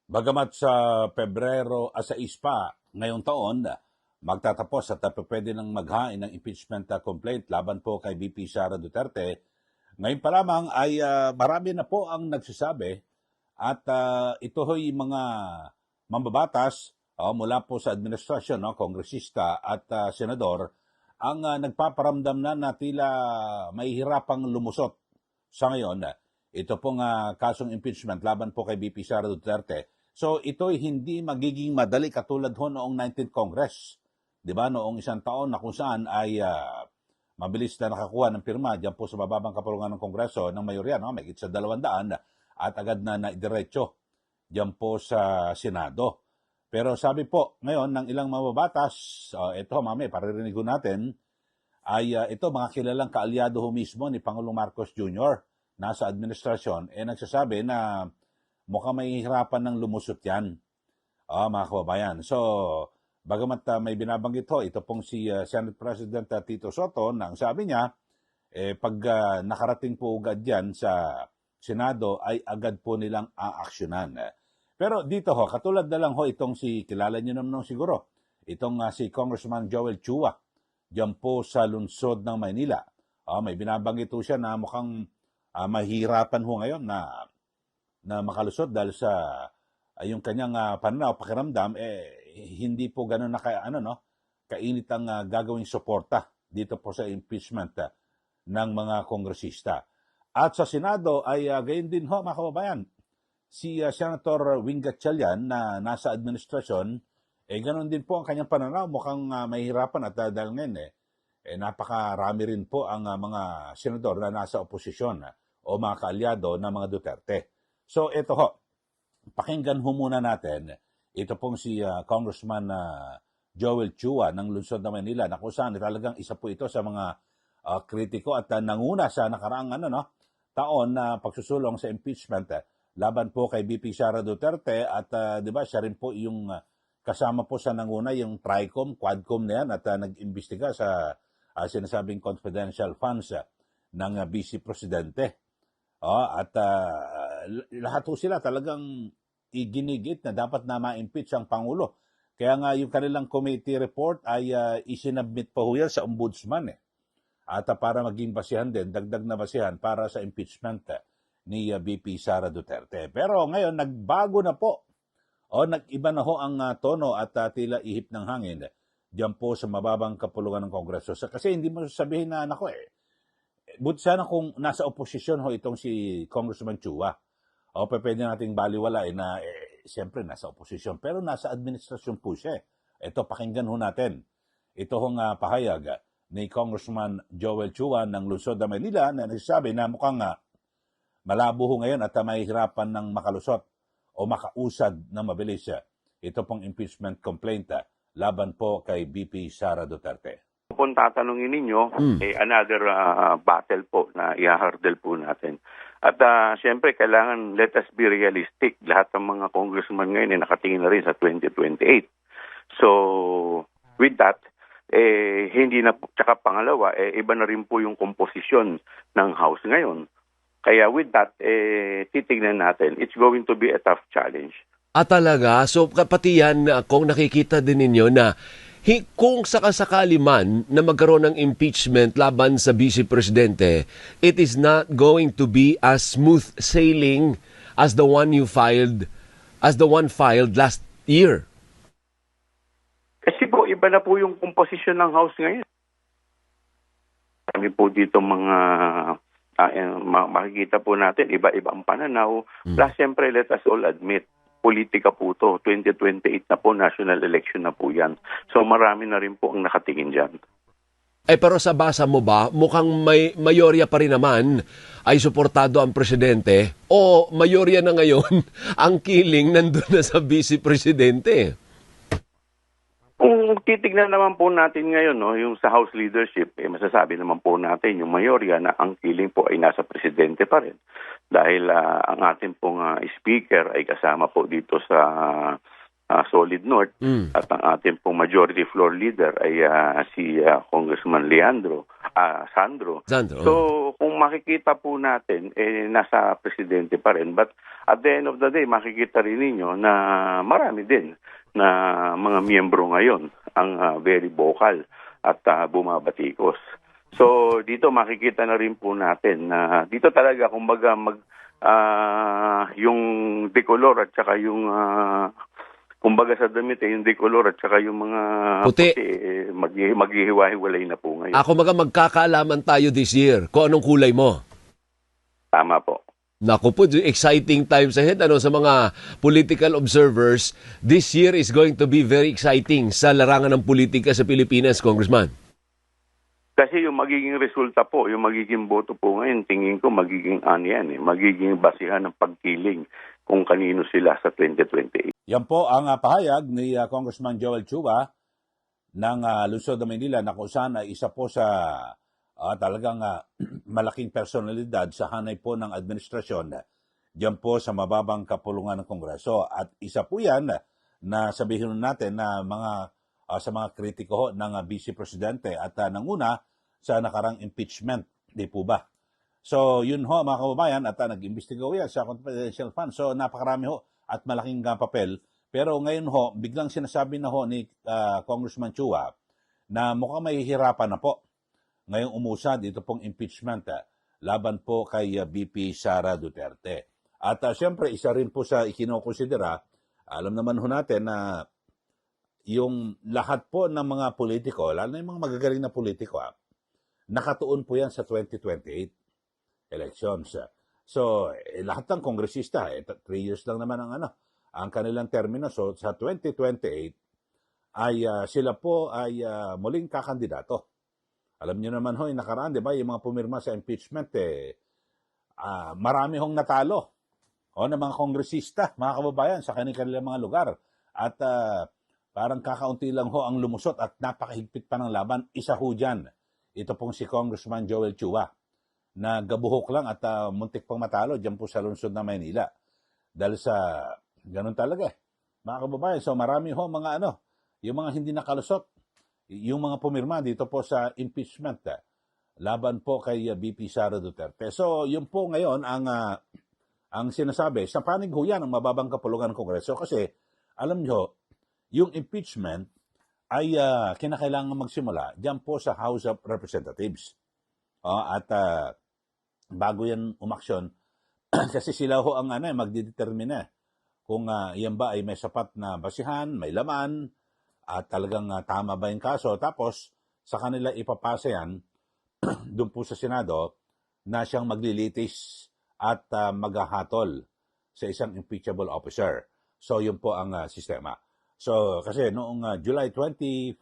Bagamat sa Pebrero 6 pa ngayong taon, magtatapos at pwede nang maghain ng impeachment complaint laban po kay VP Sara Duterte. Ngayon pa lamang ay marami na po ang nagsasabi at ito ho'y mga mambabatas mula po sa administrasyon, kongresista at senador, ang nagpaparamdam na tila mahihirapang lumusot sa ngayon. Ito pong kasong impeachment laban po kay VP Sara Duterte. So ito'y hindi magiging madali katulad ho noong 19th Congress. 'Di ba? Noong isang taon na kung saan ay mabilis na nakakuha ng pirma diyan po sa mababang kapulungan ng Kongreso ng mayorya, may sa 200 at agad na naidiretso diyan po sa Senado. Pero sabi po ngayon ng ilang mababatas, ito mami, paririnig natin, ay ito mga kilalang kaalyado ho mismo ni Pangulong Marcos Jr. nasa administrasyon, nagsasabi na mukhang mahihirapan ng lumusot yan, mga kababayan. So, bagamat may binabanggit ho, ito pong si Senate President Tito Soto, na ang sabi niya, pag nakarating po agad yan sa Senado, ay agad po nilang aaksyonan. Pero dito ho, katulad na lang ho itong kilala niyo naman siguro, itong si Congressman Joel Chua, diyan po sa lungsod ng Maynila. May binabanggit ho siya na mukhang mahirapan ho ngayon na makalusot dahil sa yung kanyang pananaw, pakiramdam, hindi po gano'n na kainit ang gagawing suporta dito po sa impeachment ng mga kongresista. At sa Senado ay gayon din ho, mga kababayan, si Senator Wing Gatchalian na nasa administrasyon, ganoon din po ang kanyang pananaw, mukhang mahihirapan at dahil ngayon napakarami rin po ang mga senador na nasa oposisyon o mga kaalyado ng mga Duterte. So ito ho, pakinggan ho muna natin, ito pong si Congressman Joel Chua ng lungsod ng Manila, na kung saan talagang isa po ito sa mga kritiko at nanguna sa nakaraang taon na pagsusulong sa impeachment laban po kay VP Sara Duterte at di ba siya rin po yung kasama po sa nanguna yung TRICOM, Quadcom na yan at nag-imbestiga sa sinasabing confidential funds ng Vice Presidente. At lahat po sila talagang iginigit na dapat na ma-impeach ang Pangulo. Kaya nga yung kanilang committee report ay isinabmit pa ho yan sa ombudsman. At para maging basihan din, dagdag na basihan para sa impeachment ni VP Sara Duterte. Pero ngayon, nagbago na po. Nag-iba na ho ang tono at tila ihip ng hangin diyan po sa mababang kapulungan ng Kongreso. Kasi hindi mo sasabihin na, buti sana kung nasa oposisyon ho itong si Congressman Chua. Pwede nating baliwalain na siyempre nasa oposisyon, pero nasa administrasyon po siya. Ito, pakinggan ho natin. Ito hong pahayag ni Congressman Joel Chua ng lungsod ng Manila na nagsasabi na mukhang malabo ho ngayon at mahihirapan ng makalusot o makausad na mabilis ito pong impeachment complaint laban po kay VP Sara Duterte. Kung tatanungin ninyo, another battle po na i-hurdle po natin. At siyempre, kailangan let us be realistic. Lahat ng mga congressman ngayon nakatingin na rin sa 2028. So, with that, hindi na, tsaka pangalawa, iba na rin po yung komposisyon ng House ngayon. Kaya with that, titignan natin, it's going to be a tough challenge. Talaga? So, pati yan, kung nakikita din ninyo na kung sakasakali man na magkaroon ng impeachment laban sa Vice Presidente, it is not going to be as smooth sailing as the one filed last year. Kasi po, iba na po yung komposisyon ng House ngayon. Kami po dito makikita po natin, iba-iba ang pananaw. Plus, siyempre, let us all admit, politika po to. 2028 na po, national election na po yan. So marami na rin po ang nakatingin dyan. Pero sa basa mo ba, mukhang may mayorya pa rin naman ay suportado ang presidente o mayorya na ngayon ang kiling nandun na sa vice presidente? Kung titignan naman po natin ngayon, yung sa House leadership, masasabi naman po natin yung mayorya na ang kiling po ay nasa presidente pa rin. Dahil ang ating pong speaker ay kasama po dito sa Solid North at ang ating pong majority floor leader ay si Congressman Sandro. So kung ang makikita po natin, nasa presidente pa rin. But at the end of the day, makikita rin ninyo na marami din na mga miyembro ngayon ang very vocal at bumabatikos. So dito makikita na rin po natin na dito talaga kumbaga yung decolor at saka yung kumbaga sa damit yung decolor at saka yung mga Puti. maghihiwa-hiwalay na po ngayon. Ako magkakaalaman tayo this year kung anong kulay mo. Tama po. Naku po, exciting times ahead. Sa mga political observers, this year is going to be very exciting sa larangan ng politika sa Pilipinas, Congressman. Kasi yung magiging resulta po, yung magiging boto po ngayon, tingin ko magiging yan magiging basihan ng pagkiling kung kanino sila sa 2028. Yan po ang pahayag ni Congressman Joel Chua ng Lungsod ng Maynila na kung saan ay isa po sa talagang malaking personalidad sa hanay po ng administrasyon diyan po sa mababang kapulungan ng Kongreso. At isa po yan na sabihin natin na sa mga kritiko ng Vice Presidente at nanguna sa nakarang impeachment, di po ba? So yun ho mga kababayan at nag-imbestiga ho yan sa confidential fund. So napakarami ho at malaking papel. Pero ngayon ho, biglang sinasabi na ho ni Congressman Chua na mukhang mahihirapan na po ngayong umusad ito pong impeachment laban po kay VP Sara Duterte. At siyempre, isa rin po sa ikinokonsidera, alam naman ho natin na yung lahat po ng mga politiko, lalo na yung mga magagaling na politiko, nakatuon po yan sa 2028 elections. So, lahat ng kongresista, 3 years lang naman ang kanilang termino. So, sa 2028 ay sila po ay muling kakandidato. Alam niyo naman ho, nakaraan, di ba, yung mga pumirma sa impeachment, marami hong natalo ng mga kongresista, mga kababayan, sa kanilang mga lugar. At parang kakaunti lang ho ang lumusot at napakahigpit pa ng laban. Isa ho dyan. Ito pong si Congressman Joel Chua na gabuhok lang at muntik pang matalo dyan po sa lungsod ng Maynila. Dahil sa ganun talaga mga kababayan. So marami ho mga yung mga hindi nakalusot, yung mga pumirma dito po sa impeachment laban po kay VP Sara Duterte. So yun po ngayon ang sinasabi, sa panig ho yan ang mababang kapulungan ng Kongreso kasi alam nyo, yung impeachment ay kinakailangan magsimula dyan po sa House of Representatives. At bago yan umaksyon, kasi sila ho ang magdidetermine kung yan ba ay may sapat na basihan, may laman, at talagang tama ba yung kaso. Tapos, sa kanila ipapasa yan doon po sa Senado na siyang maglilitis at maghahatol sa isang impeachable officer. So, yun po ang sistema. So, kasi noong July 25,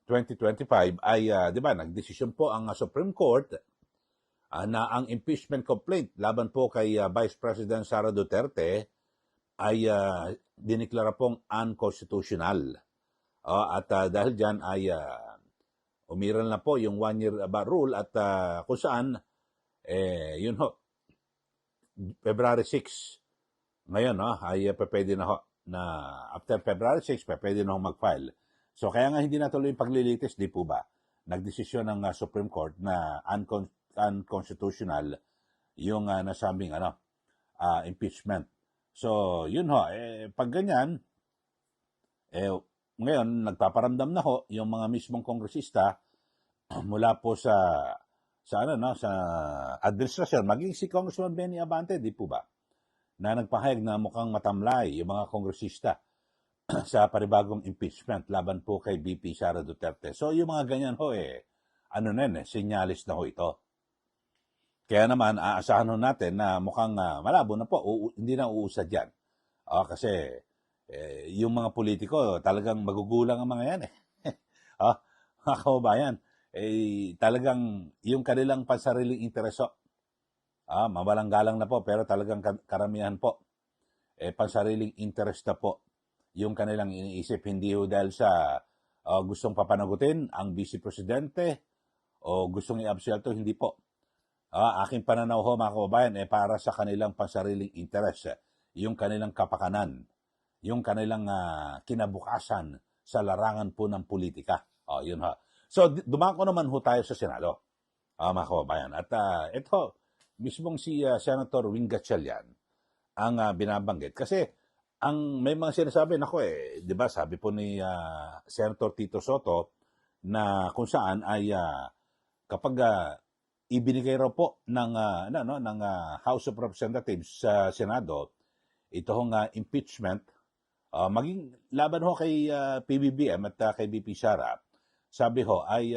2025 ay, di ba, nagdesisyon po ang Supreme Court na ang impeachment complaint laban po kay Vice President Sara Duterte ay diniklara pong unconstitutional. At dahil dyan ay umiral na po yung 1-year rule at kung saan, yun ho, February 6, ngayon ay pwede na ho, na after February 6, pwede na ho mag-file. So kaya nga hindi natuloy yung paglilitis, di po ba? Nagdesisyon ng Supreme Court na unconstitutional yung nasabing impeachment. So, yun ho, pag ganyan, ngayon, nagpaparamdam na ho yung mga mismong kongresista mula po sa administrasyon, maging si Congressman Benny Abante, di po ba? Na nagpahayag na mukhang matamlay yung mga kongresista sa panibagong impeachment laban po kay VP Sara Duterte. So, yung mga ganyan ho, sinyalis na ho ito. Kaya naman, aasahan ho natin na mukhang malabo na po, hindi na uusad yan. Kasi yung mga politiko, talagang magugulang ang mga yan. Mga kababayan, talagang yung kanilang pansariling intereso, mawalang galang na po, pero talagang karamihan po, pansariling interest na po yung kanilang iniisip. Hindi ho dahil sa gustong papanagutin ang Vice Presidente o gustong i-absuelto, hindi po. Aking pananaw ho mga kababayan para sa kanilang pansariling interest, yung kanilang kapakanan, yung kanilang kinabukasan sa larangan po ng politika. Yun ho. So dumako naman ho tayo sa Senado. mga kababayan. At ito, mismong si Senator Win Gatchalian ang binabanggit. Kasi may mga sinasabi, nako di ba sabi po ni Senator Tito Soto na kung saan ay kapag ibinigay raw po ng House of Representatives sa Senado, ito hong impeachment, maging laban ho kay PBBM at kay BP Sara, sabi ho ay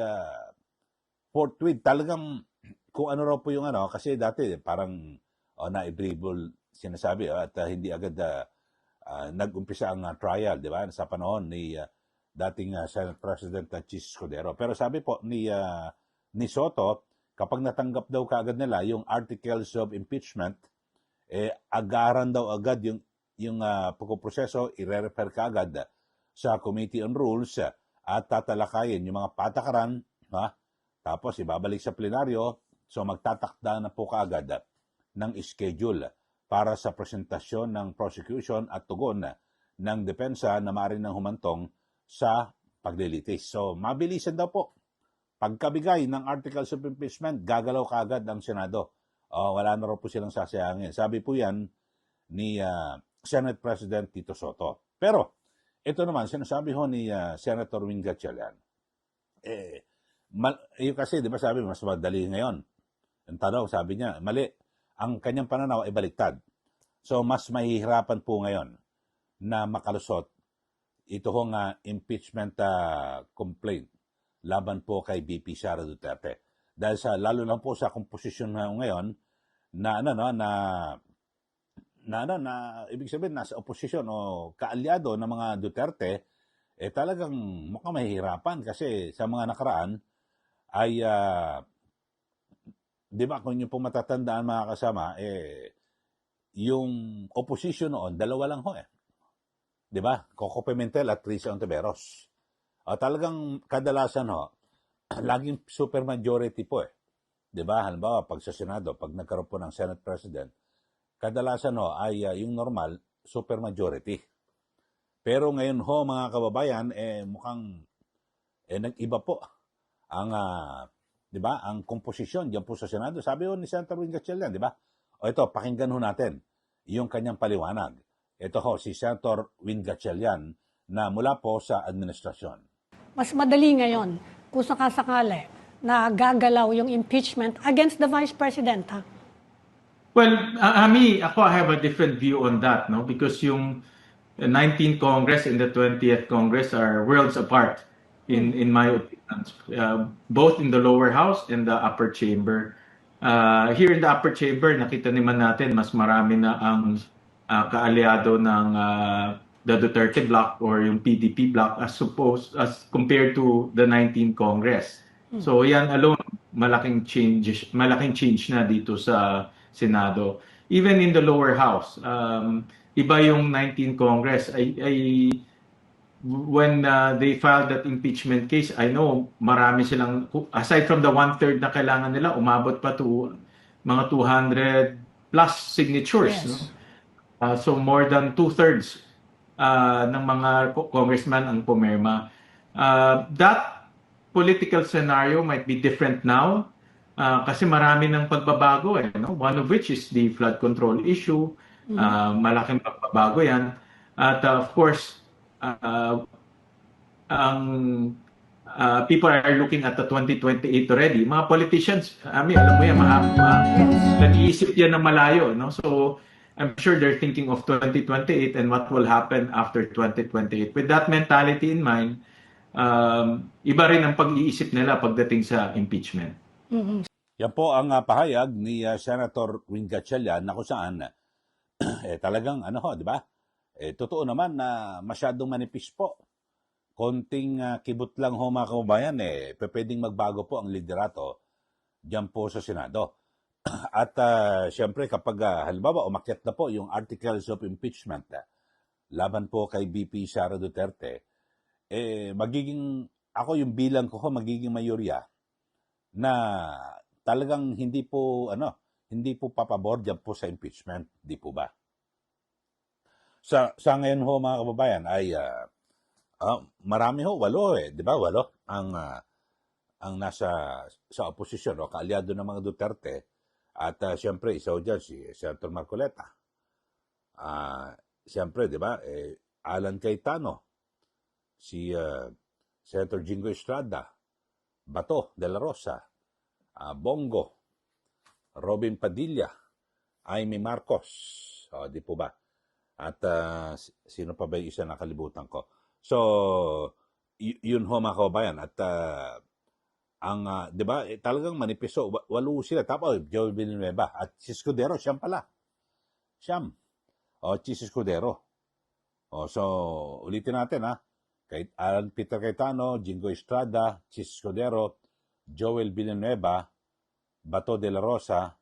forthwith talagang kung ano raw po yung kasi dati parang na-dribble sinasabi at hindi agad nag-umpisa ang trial, di ba? Sa panahon ni dating Senate President Chis Escudero. Pero sabi po ni Soto, kapag natanggap daw kaagad nila yung articles of impeachment, agaran daw agad yung pagkuproseso, ire-refer kaagad sa Committee on Rules at tatalakayin yung mga patakaran, tapos ibabalik sa plenaryo, so magtatakda na po kaagad ng schedule para sa presentasyon ng prosecution at tugon ng depensa na maaari nang humantong sa paglilitis. So, mabilisan daw po. Pagkabigay ng articles of impeachment, gagalaw kaagad ang Senado. Wala na raw po silang sasayangin. Sabi po yan ni Senate President Tito Soto. Pero, ito naman, sinasabi ho ni Senator Win Gatchalian, yung kasi, di ba sabi, mas madali ngayon. Ang tanong, sabi niya, mali. Ang kanyang pananaw ay baliktad. So, mas mahihirapan po ngayon na makalusot ito hong impeachment complaint laban po kay BP Sara Duterte. Dahil lalo lang po sa komposisyon ngayon na ibig sabihin nasa oposisyon o kaalyado ng mga Duterte, talagang mukhang mahihirapan kasi sa mga nakaraan ay di ba kung yung po matatandaan mga kasama, yung opposition noon, dalawa lang ho di ba? Coco Pimentel at Risa Ontiveros. Talagang kadalasan ho, laging supermajority po di ba? Halimbawa, pag sa Senado, pag nagkaroon po ng Senate President, kadalasan ho ay yung normal, supermajority. Pero ngayon ho mga kababayan, mukhang nag-iba po ang di ba? Ang komposisyon diyan po sa Senado. Sabi ho ni Senator Win Gatchalian, di ba? Ito, pakinggan ho natin yung kanyang paliwanag. Ito ho, si Senator Win Gatchalian na mula po sa administrasyon. Mas madali ngayon kung sakasakali na gagalaw yung impeachment against the Vice President, ha? Well, ako, I have a different view on that, no? Because yung 19th Congress and the 20th Congress are worlds apart, in my opinion, both in the lower house and the upper chamber. Here in the upper chamber, nakita naman natin mas marami na ang kaalyado ng the Duterte bloc or yung PDP bloc as compared to the 19th Congress. So yan alone malaking change na dito sa Senado. Even in the lower house, iba yung 19th Congress ay when they filed that impeachment case, I know marami silang, aside from the 1/3 na kailangan nila, umabot pa to mga 200 plus signatures. Yes. No? So more than 2/3 ng mga congressman ang pumirma. That political scenario might be different now kasi marami ng pagbabago. No? One of which is the flood control issue. Malaking pagbabago yan. At of course, people are looking at the 2028 already. Mga politicians, alam mo yan, nag-iisip yan ng malayo. No? So, I'm sure they're thinking of 2028 and what will happen after 2028. With that mentality in mind, iba rin ang pag-iisip nila pagdating sa impeachment. Yan po ang pahayag ni Senator Win Gatchalian na kung saan talagang di ba? Totoo naman na masyadong manipis po. Konting kibot lang ho mga kababayan, pwedeng magbago po ang liderato diyan po sa Senado. At siyempre kapag halimbawa umakyat na po yung articles of impeachment laban po kay BP Sara Duterte, magiging, ako yung bilang ko magiging mayorya na talagang hindi po papabor diyan po sa impeachment, di po ba? Sa ngayon ho mga kababayan ay marami ho, 8 di ba? 8 ang ang nasa sa oposisyon o kaalyado ng mga Duterte. At siyempre, isa dyan si Senator Marcoleta. Siyempre, di ba, Alan Cayetano, si Senator Jingo Estrada, Bato de la Rosa, Bongo, Robin Padilla, Amy Marcos, di po ba? At sino pa ba yung isa nakalibutan ko? So, yun ho mga kababayan. At di ba, talagang manipiso, walo sila. Tapos, Joel Villanueva at si Escudero, siyam pala. Siyam. Si Escudero. So, ulitin natin Kay Alan Peter Cayetano, Jingo Estrada, Chis Escudero, Joel Villanueva, Bato de la Rosa,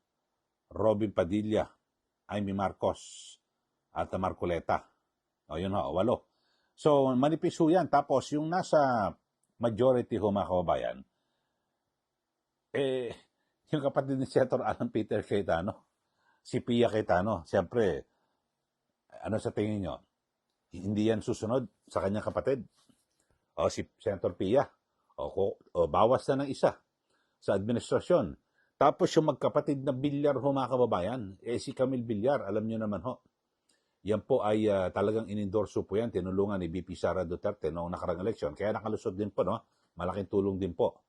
Robin Padilla, Amy Marcos, at Marcoleta. Yun ho, 8. So, manipis ho yan. Tapos, yung nasa majority ho mga kababayan, yung kapatid ni Senator Alan Peter Cayetano, si Pia Cayetano, siyempre, ano sa tingin nyo? Hindi yan susunod sa kanyang kapatid? Si Senator Pia. Bawas na ng isa sa administrasyon. Tapos yung magkapatid na Villar ho mga kababayan, si Camille Villar, alam nyo naman ho. Yan po ay talagang inendorso po yan, tinulungan ni VP Sara Duterte noong nakarang eleksyon. Kaya nakalusot din po, no? Malaking tulong din po.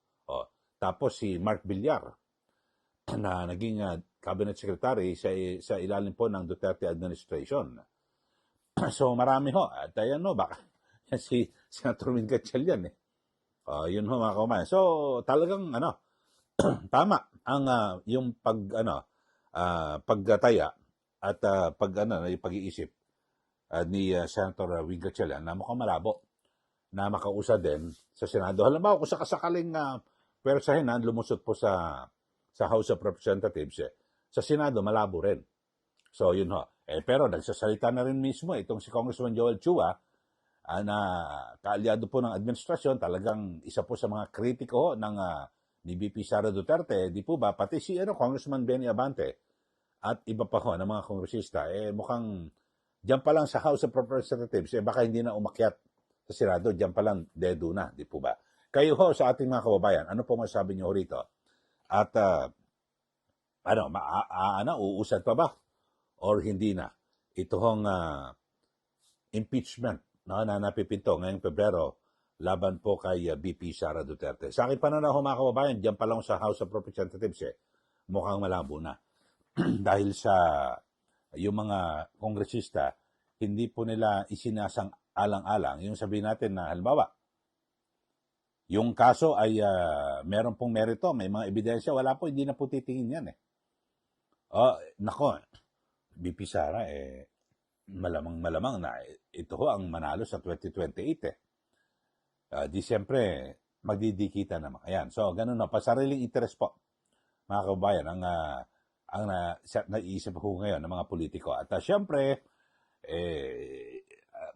Tapos si Mark Villar, na naging cabinet secretary sa ilalim po ng Duterte administration. So marami ho. At ayan no, baka si Senator Min Gatchalian yun ho mga kaumayan. So talagang tama ang yung pagtaya at pag-iisip ni Senator Wing Gatchalian na mukhang malabo na makausa din sa Senado. Halimbawa kung sakasakaling pwersahin lumusot po sa House of Representatives, sa Senado malabo rin. So yun ho. Pero nagsasalita na rin mismo itong si Congressman Joel Chua na kaalyado po ng administrasyon, talagang isa po sa mga kritiko ng ni VP Sara Duterte, di po ba, pati si Congressman Benny Abante at iba pa ho ng mga kongresista, mukhang diyan pa lang sa House of Representatives, baka hindi na umakyat sa Senado, diyan pa lang dedo na, di po ba? Kayo ho sa ating mga kababayan, ano po masabi niyo rito? At uusad pa ba? Or hindi na? Ito hong impeachment na napipinto ngayong Pebrero laban po kay VP Sara Duterte. Sa akin pananaw mga kababayan, diyan pa lang sa House of Representatives, mukhang malabo na. Dahil sa yung mga kongresista, hindi po nila isinasang alang-alang. Yung sabihin natin na halimbawa, yung kaso ay meron pong merito, may mga ebidensya, wala po, hindi na po titingin yan nako, VP Sara, malamang na ito ho ang manalo sa 2028 di siyempre magdidikita naman. Ayan. So, ganun na. Pasariling interest po, mga kababayan, ang naiisip ko ngayon ng mga politiko. At siyempre,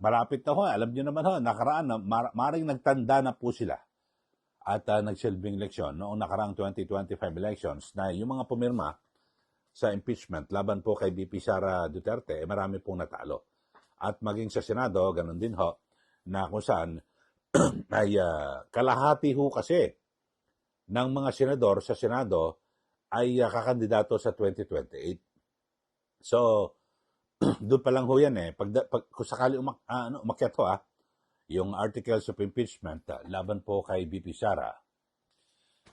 malapit na ho. Alam niyo naman ho, nakaraan na, maring nagtanda na po sila at nagsilbing eleksyon noong nakaraang 2025 elections na yung mga pumirma sa impeachment laban po kay VP Sara Duterte, marami pong natalo. At maging sa Senado, ganun din ho, na kung saan ay kalahati ho kasi ng mga senador sa Senado ay kakandidato sa 2028. So, doon pa lang ho yan kung sakali umakyat ho yung articles of impeachment laban po kay VP Sara,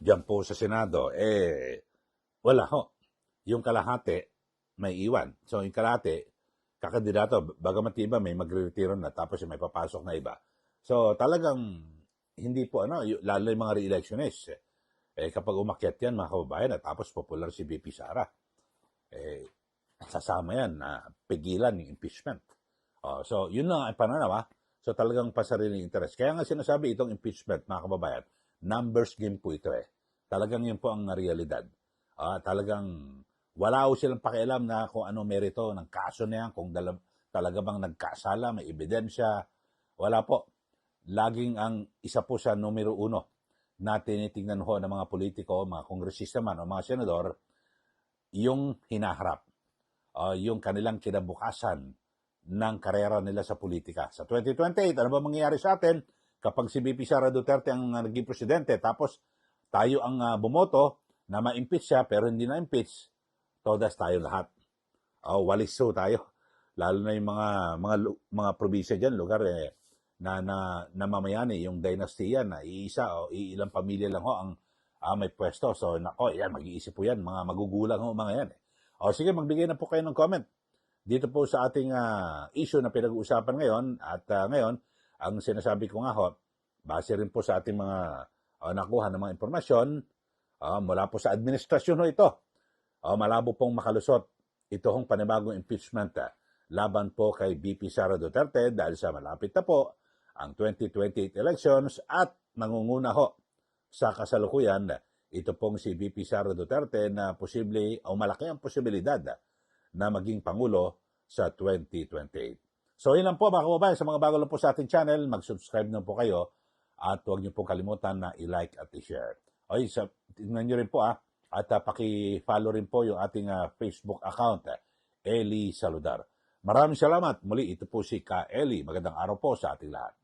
dyan po sa Senado, wala ho. Yung kalahati, may iwan. So, yung kalahati, kakandidato, bagamat iba, may magre-retiro na, tapos may papasok na iba. So, talagang, hindi po, lalo yung mga re-electionists. Kapag umakyat yan, mga kababayan, at tapos popular si VP Sara, sasama yan na pigilan yung impeachment. So, yun lang ang pananaw, So, talagang pasariling interest. Kaya nga sinasabi itong impeachment, mga kababayan, numbers game po ito Talagang yun po ang realidad. Talagang, wala ho silang pakialam na kung ano merito ng kaso na yan, kung talaga bang nagkasala, may ebidensya. Wala po. Laging ang isa po sa numero 1 na tinitingnan ho ng mga politiko, mga kongresista man o mga senador, yung hinaharap. Yung kanilang kinabukasan ng karera nila sa politika. Sa 2028, ano ba mangyayari sa atin kapag si VP Sara Duterte ang naging presidente, tapos tayo ang bumoto na ma-impeach siya pero hindi na-impeach, todas tayo lahat. Walis tayo. Lalo na yung mga probinsya diyan, lugar na namamayani, yung dynasty yan, na iisa o ilang pamilya lang ho ang may pwesto. So nako, yan mag-iisip po yan, mga magugulang ho mga yan. Sige, magbigay na po kayo ng comment dito po sa ating issue na pinag-uusapan ngayon. At ngayon, ang sinasabi ko nga ho, base rin po sa ating mga nakuha ng mga impormasyon mula po sa administrasyon ho ito. Malabo pong makalusot ito hong panibagong impeachment laban po kay VP Sara Duterte dahil sa malapit na po ang 2028 elections at nangunguna ho sa kasalukuyan ito pong si VP Sara Duterte na posible o malaki ang posibilidad na maging Pangulo sa 2028. So yun lang po mga kababayan, sa mga bago lang po sa ating channel, mag-subscribe na po kayo at huwag niyo po kalimutan na i-like at i-share. Tingnan niyo rin po at paki-follow rin po yung ating Facebook account, Eli Saludar. Maraming salamat. Muli, ito po si Ka Eli. Magandang araw po sa ating lahat.